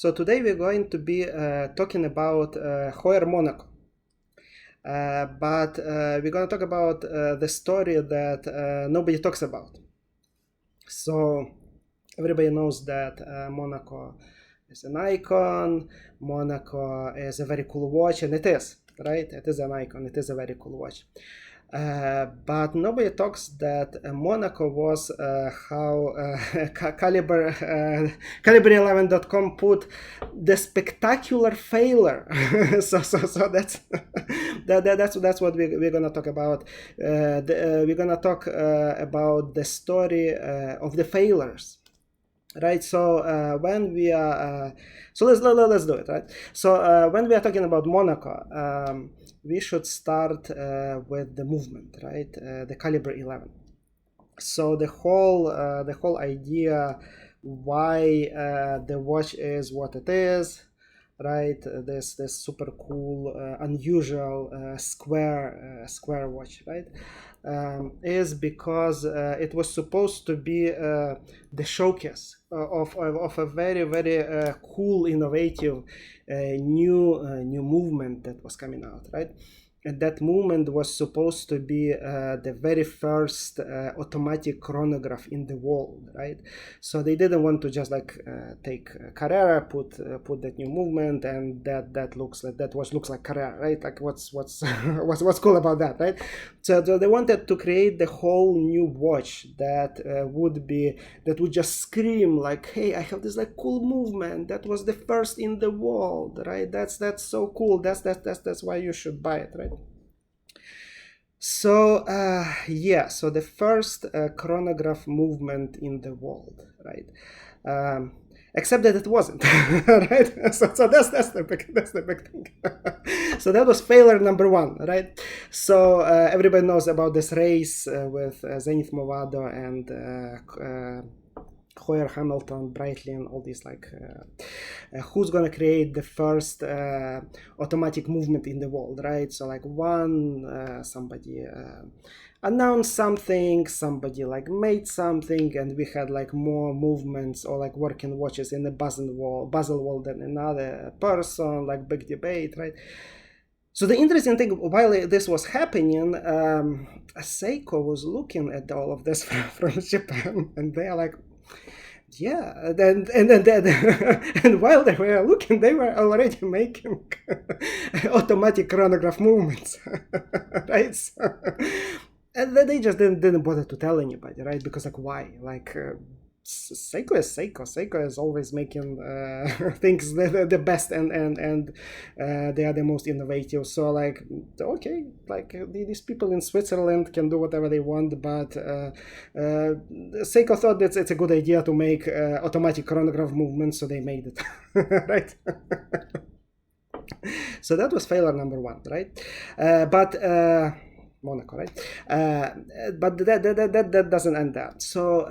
So today we're going to be talking about Heuer Monaco. But we're going to talk about the story that nobody talks about. So everybody knows that Monaco is an icon. Monaco is a very cool watch, and it is, right? It is an icon. It is a very cool watch. But nobody talks that Monaco was how Caliber11.com put the spectacular failure. so that's what we're gonna talk about. We're gonna talk about the story of the failures. Right, so when we are, so let's do it, right? So when we are talking about Monaco, we should start with the movement, right? The Caliber 11. So the whole idea why the watch is what it is, right? This super cool, unusual square watch, right? Is because it was supposed to be the showcase of a very cool, innovative new movement that was coming out, right? And that movement was supposed to be the very first automatic chronograph in the world, right? So they didn't want to just like take Carrera, put that new movement, and that looks like Carrera, right? Like what's what's cool about that, right? So they wanted to create the whole new watch that would just scream like, hey, I have this like cool movement that was the first in the world, right? That's so cool. That's why you should buy it, right? So so the first chronograph movement in the world, right? Except that it wasn't, right? So that's the big thing. So that was failure number one, right? So everybody knows about this race with Zenith Movado and Heuer, Hamilton, Breitling, all these like who's gonna create the first automatic movement in the world, right? So like somebody announced something, somebody like made something, and we had like more movements or like working watches in the Baselworld than another person, like big debate, right? So the interesting thing, while this was happening, Seiko was looking at all of this from Japan, and they are like, yeah, and while they were looking, they were already making automatic chronograph movements, right? So, and they just didn't bother to tell anybody, right? Because like, why? Like Seiko is Seiko. Seiko is always making things the best, and they are the most innovative. So like, okay, like these people in Switzerland can do whatever they want, but Seiko thought that it's a good idea to make automatic chronograph movements, so they made it, right? So that was failure number one, right? But Monaco, right? But that doesn't end there. So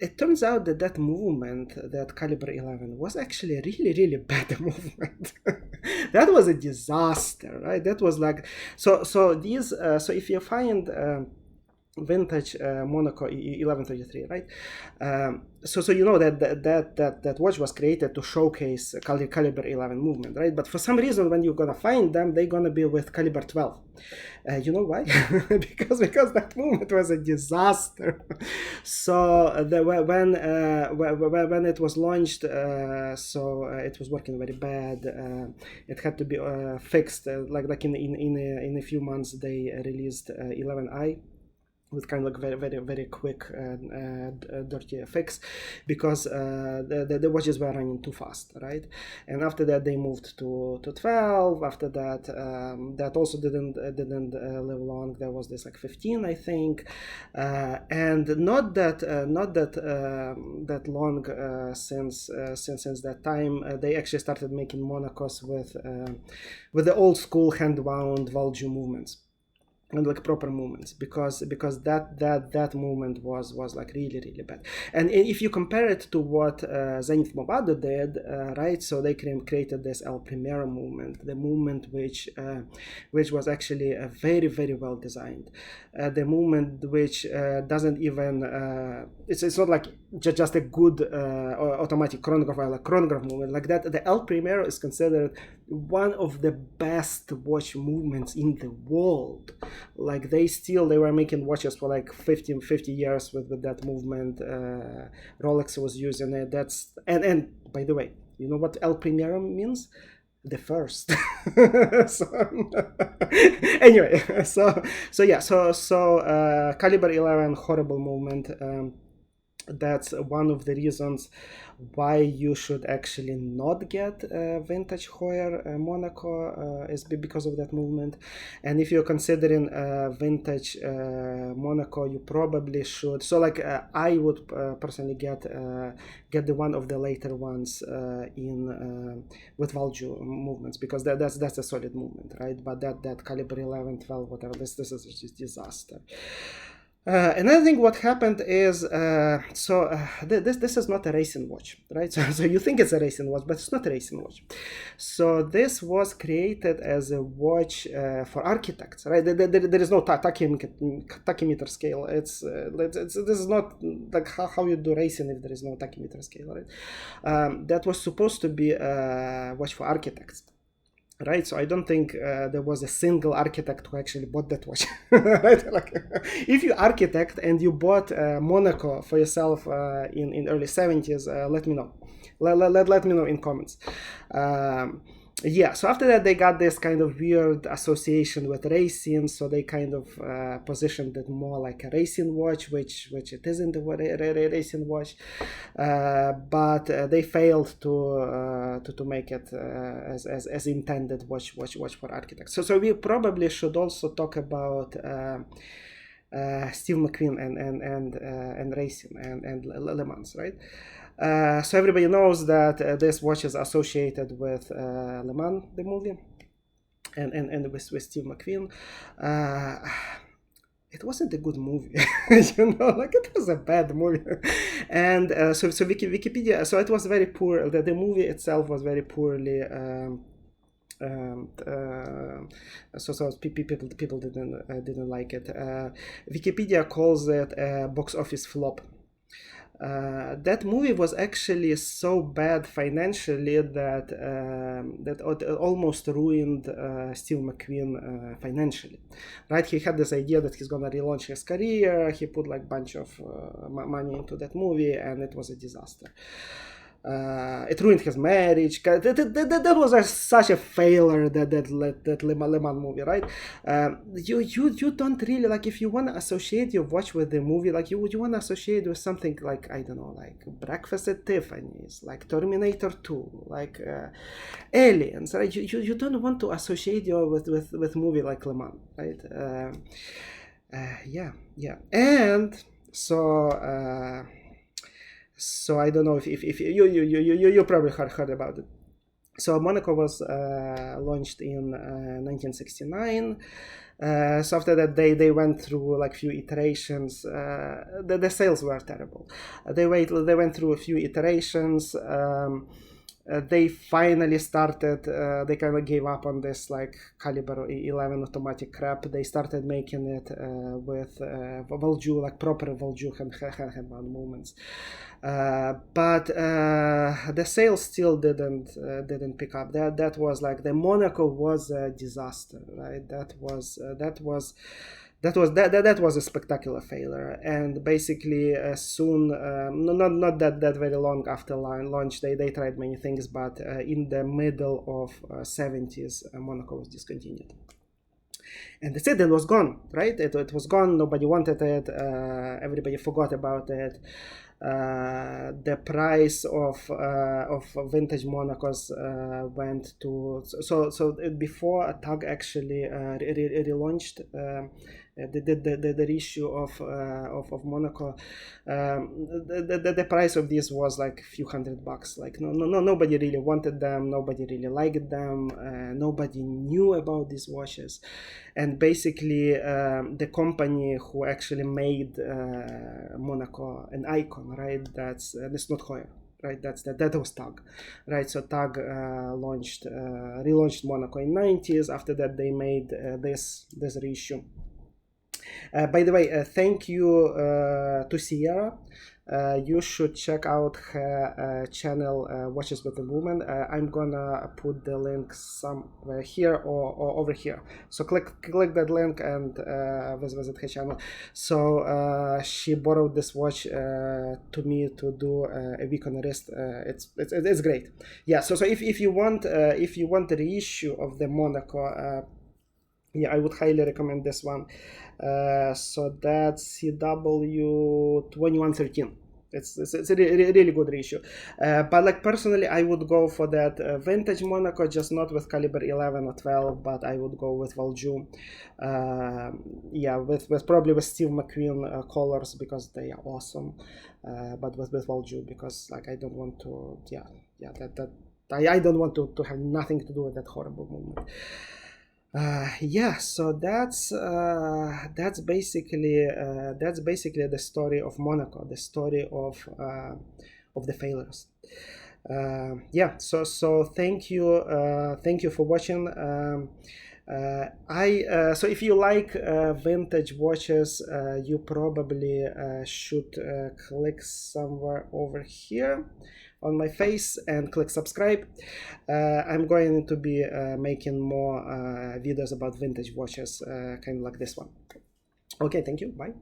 it turns out that movement, that Caliber 11, was actually a really bad movement. That was a disaster, right? That was like, so if you find vintage Monaco 1133, right? So you know that watch was created to showcase Caliber 11 movement, right? But for some reason, when you're gonna find them, they're gonna be with Caliber 12. You know why? because that movement was a disaster. So when it was launched, it was working very bad. It had to be fixed. Like in a few months, they released 11i. With kind of like very quick dirty fix, because the watches were running too fast, right? And after that they moved to 12. After that that also didn't live long. There was this like 15, I think, and not that long since that time. They actually started making Monacos with the old school hand wound Valjoux movements. and like proper movements, because that movement was like really bad. And if you compare it to what Zenith Movado did, right, so they created this El Primero movement, the movement which was actually very well designed, the movement which doesn't even it's not like just a good automatic chronograph, or like chronograph movement like that. The El Primero is considered one of the best watch movements in the world. Like they were making watches for like 50 years with that movement. Rolex was using it. That's and by the way, you know what El Primero means? The first. Anyway, Caliber 11, horrible movement. That's one of the reasons why you should actually not get vintage Heuer Monaco, is because of that movement. And if you're considering vintage Monaco, you probably should. So like I would personally get the one of the later ones in with Valjoux movements, because that's a solid movement, right? But that Caliber 11, 12, whatever, this is just disaster. Another thing, what happened is, this is not a racing watch, right? So you think it's a racing watch, but it's not a racing watch. So this was created as a watch for architects, right? There is no tachymeter scale. This is not like how you do racing if there is no tachymeter scale, right? That was supposed to be a watch for architects. Right, so I don't think there was a single architect who actually bought that watch. Right, like if you architect and you bought Monaco for yourself in early 70s, let me know. Let me know in comments. Yeah, so after that they got this kind of weird association with racing, so they kind of positioned it more like a racing watch, which it isn't a racing watch, but they failed to make it as intended watch for architects. So we probably should also talk about Steve McQueen and racing and Le Mans, right? So everybody knows that this watch is associated with Le Mans, the movie, and with Steve McQueen. It wasn't a good movie, like it was a bad movie. And so Wikipedia, so it was very poor. The movie itself was very poorly. So people didn't like it. Wikipedia calls it a box office flop. That movie was actually so bad financially that it almost ruined Steve McQueen financially. Right, he had this idea that he's gonna relaunch his career. He put like a bunch of money into that movie, and it was a disaster. It ruined his marriage. That was such a failure, that Le Mans movie, right? You don't really, like, if you want to associate your watch with the movie, like you want to associate with something like, I don't know, like Breakfast at Tiffany's, like Terminator 2, like Aliens, right? You don't want to associate you with movie like Le Mans, right? Yeah, and so. So I don't know if you probably heard about it. So Monaco was launched in 1969. So after that, they went through like few iterations. The sales were terrible. They went through a few iterations. They finally started, they kind of gave up on this like Caliber 11 automatic crap. They started making it with Valjoux, like proper Valjoux hand movements. But the sales still didn't pick up. That was like, the Monaco was a disaster, right? That was a spectacular failure, and basically soon, not that very long after launch, they tried many things, but in the middle of 70s, Monaco was discontinued. And that's it. It was gone, right? It was gone. Nobody wanted it. Everybody forgot about it. The price of vintage Monacos went to, so before TAG actually relaunched the reissue of Monaco. The price of this was like a few $100. Like nobody really wanted them, nobody really liked them, nobody knew about these watches, and basically the company who actually made Monaco an icon, right? That's not Heuer. Right, that was TAG, right? So TAG relaunched Monaco in '90s. After that, they made this reissue. By the way, thank you to Sierra. You should check out her channel, Watches with a Woman. I'm gonna put the link somewhere here or over here. So click that link and visit her channel. So she borrowed this watch to me to do a week on the wrist. It's great. Yeah. So if you want the reissue of the Monaco, yeah, I would highly recommend this one. So that's CW 2113. It's a really good reissue. But like personally, I would go for that vintage Monaco, just not with caliber 11 or 12, but I would go with Valjoux. Yeah, with probably with Steve McQueen colors, because they are awesome. But with Valjoux, because like I don't want to, I don't want to have nothing to do with that horrible movement. Yeah, so that's basically the story of Monaco, the story of the failures. Yeah, so thank you for watching. So if you like vintage watches, you probably should click somewhere over here on my face and click subscribe. I'm going to be making more videos about vintage watches, kind of like this one. Okay, thank you, bye.